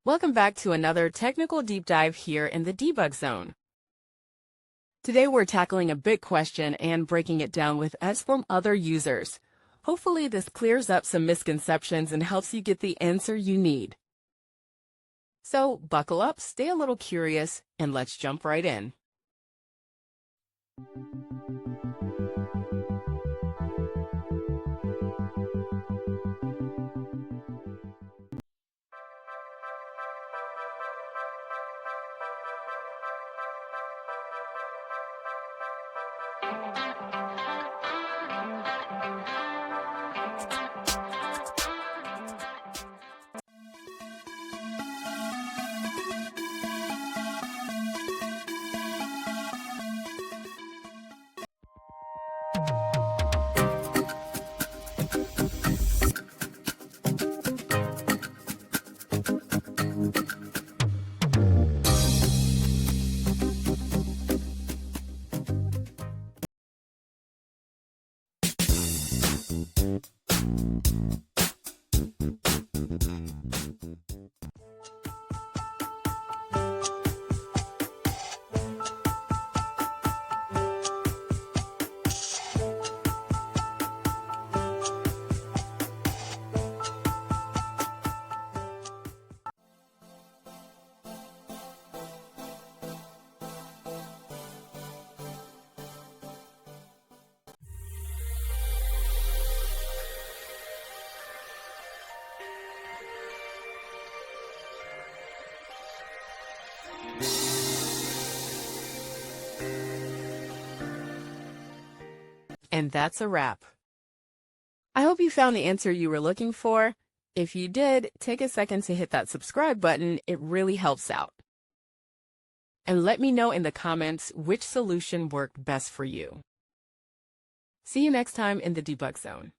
Welcome back to another technical deep dive here in the debug zone. Today we're tackling a big question and breaking it down with us from other users. Hopefully this clears up some misconceptions and helps you get the answer you need. So buckle up, stay a little curious, and let's jump right in. And that's a wrap. I hope you found the answer you were looking for. If you did, take a second to hit that subscribe button. It really helps out. And let me know in the comments which solution worked best for you. See you next time in the debug zone.